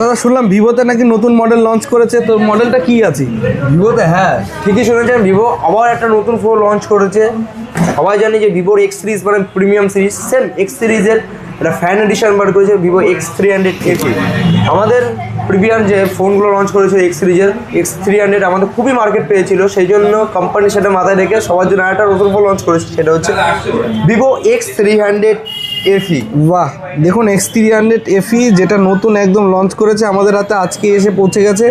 দাদা শুনলাম ভিভোতে নাকি নতুন মডেল লঞ্চ করেছে, তো মডেলটা কি আছে ভিভোতে? হ্যাঁ ঠিকই শুনেছেন, ভিভো আবার একটা নতুন ফোন লঞ্চ করেছে। সবাই জানি যে ভিভোর এক্স সিরিজ মানে প্রিমিয়াম সিরিজ, সেম এক্স সিরিজের একটা ফ্যান এডিশন বার করেছে ভিভো X300 FE। আমাদের প্রিমিয়াম যে ফোনগুলো লঞ্চ করেছে এক্স সিরিজের X300 আমাদের খুবই মার্কেট পেয়েছিল, সেই জন্য কোম্পানি সেটা মাথায় রেখে সবার জন্য একটা নতুন ফোন লঞ্চ করেছে, সেটা হচ্ছে ভিভো X300 FE। বাহ, দেখুন X300 FE যেটা নতুন একদম লঞ্চ করেছে আমাদের হাতে আজকে এসে পৌঁছে গেছে।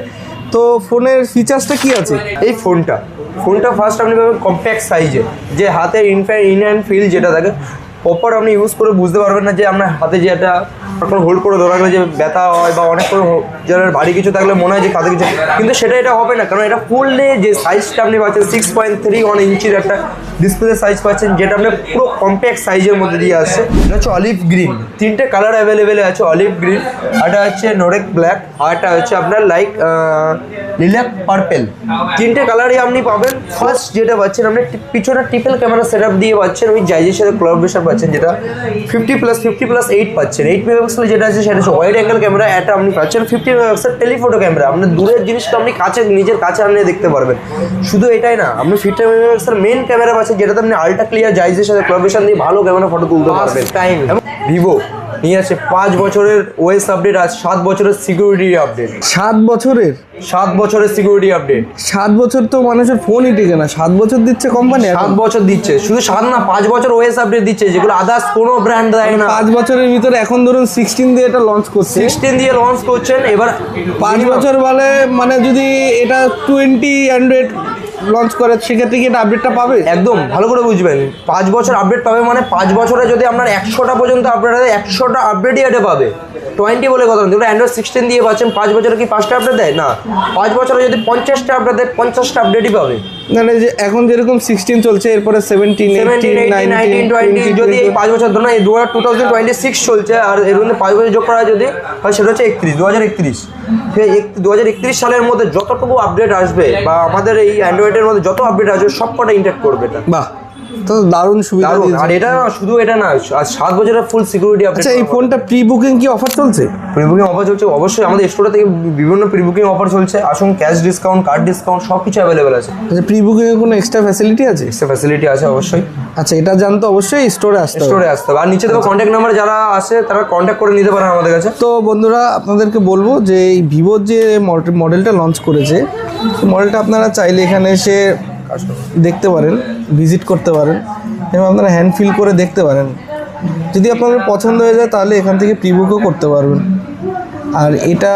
তো ফোনের ফিচার্সটা কি আছে? এই ফোনটা ফার্স্ট আপনি পাবেন কম্প্যাক্ট সাইজে, যে হাতে ইন হ্যান্ড ফিল যেটা থাকে প্রপার আপনি ইউজ করে বুঝতে পারবেন না যে আপনার হাতে যে একটা এখন হোল্ড করে ধরা গেলে যে ব্যথা হয় বা অনেক করে যারা ভারী কিছু থাকলে মনে হয় যে কাঁধে কিছু, কিন্তু সেটা এটা হবে না, কারণ এটা ফুললি যে সাইজটা আপনি পাচ্ছেন 6.31 ইঞ্চির একটা ডিসপ্লে সাইজ পাচ্ছেন, যেটা আপনার পুরো কম্প্যাক্ট সাইজের মধ্যে দিয়ে আসছে। এটা হচ্ছে অলিভ গ্রিন, তিনটে কালার অ্যাভেলেবেল আছে, অলিভ গ্রিন, একটা হচ্ছে নোরেক ব্ল্যাক, আর একটা হচ্ছে আপনার লাইক লিলাক পার্পেল। তিনটে কালারই আপনি পাবেন। ফার্স্ট যেটা পাচ্ছেন আপনি পিছনে ট্রিপল ক্যামেরা সেট আপ দিয়ে পাচ্ছেন, ওই জাইজের সাথে কোলাবোরেশন পাচ্ছেন, যেটা 50+50+8 পাচ্ছেন। 8 মেগাপিক্সেল যেটা আছে সেটা হচ্ছে ওয়াইড অ্যাঙ্গেল ক্যামেরা, এটা আপনি পাচ্ছেন 50 মেগাপিক্সেল টেলিফোটো ক্যামেরা, আপনার দূরের জিনিসটা আপনি কাছে নিজের কাছে আপনি দেখতে পারবেন। শুধু এটাই না, আপনি 50 মেগাপিক্সেল মেন ক্যামেরা পাচ্ছেন, যেটাতে আপনি আল্ট্রা ক্লিয়ার জাইজের সাথে কোলাবোরেশন দিয়ে ভালো ক্যামেরা ফটো তুলতে পারবেন। টাইম ভিভো নিয়ে আসে 5 বছরের ওএস আপডেট, আর 7 বছরের সিকিউরিটি আপডেট। 7 বছরের 7 বছরের সিকিউরিটি আপডেট। 7 বছর তো মানুষের ফোনই টিকে না, 7 বছর দিচ্ছে কোম্পানি। 7 বছর দিচ্ছে, শুধু 7 না 5 বছর ওএস আপডেট দিচ্ছে, যেগুলো আদার্স কোনো ব্র্যান্ড দেয় না। 5 বছরের ভিতরে এখন ধরুন 16 দিয়ে এটা লঞ্চ করছে, 16 দিয়ে লঞ্চ করছেন, এবার 5 বছর বলে মানে যদি এটা 20 অ্যান্ড্রয়েড লঞ্চ করে সেক্ষেত্রে কি এটা আপডেটটা পাবে? একদম ভালো করে বুঝবেন, 5 বছর আপডেট পাবে মানে 5 বছরে যদি আপনার 100টা পর্যন্ত আপডেট হয়, 100টা আপডেটই এটা পাবে। 20 বলে কথা না, যেগুলো অ্যান্ড্রয়েড 16 দিয়ে পাচ্ছেন, 5 বছরে কি 5টা আপডেট দেয় না, 5 বছরে যদি 50টা আপডেট দেয় 50টা আপডেটই পাবে। মানে যে এখন যেরকম 16 চলছে, এরপরে 17, 18, 19, 20 যদি এই 5 বছর ধরুন এই 2026 চলছে, আর এর মধ্যে 5 বছর যোগ করা যদি হয় সেটা হচ্ছে 2031। 2031 সালের মধ্যে যতটুকু আপডেট আসবে বা আমাদের এই অ্যান্ড্রয়েডের মধ্যে যত আপডেট আসবে সব কটা ইন্টাক্ট করবে এটা। বাহ, তো দারুণ সুবিধা দিয়েছে। আর এটা না শুধু এটা না, আর 7 বছরের ফুল সিকিউরিটি আপডেট। আচ্ছা, এই ফোনটা প্রি বুকিং কি অফার চলছে? প্রি বুকিং অফার চলছে অবশ্যই, আমাদের স্টোরে থেকে বিভিন্ন প্রি বুকিং অফার চলছে। আসুন, ক্যাশ ডিসকাউন্ট, কার্ড ডিসকাউন্ট সব কিছু অ্যাভেলেবেল আছে। আচ্ছা, প্রি বুকিং এর কোনো এক্সট্রা ফ্যাসিলিটি আছে? এক্সট্রা ফ্যাসিলিটি আছে অবশ্যই। আচ্ছা, এটা জানতে অবশ্যই স্টোরে আসতে হবে। আর নিচে দেখো কন্ট্যাক্ট নাম্বার, যারা আসে তারা কন্ট্যাক্ট করে নিতে পারেন আমাদের কাছে। তো বন্ধুরা, আপনাদেরকে বলবো যে এই ভিভোর যে মডেলটা লঞ্চ করেছে, মডেলটা আপনারা চাইলে এখানে এসে দেখতে পারেন, ভিজিট করতে পারেন এবং আপনারা হ্যান্ড ফিল করে দেখতে পারেন। যদি আপনাদের পছন্দ হয়ে যায় তাহলে এখান থেকে প্রি বুকও করতে পারবেন। আর এটা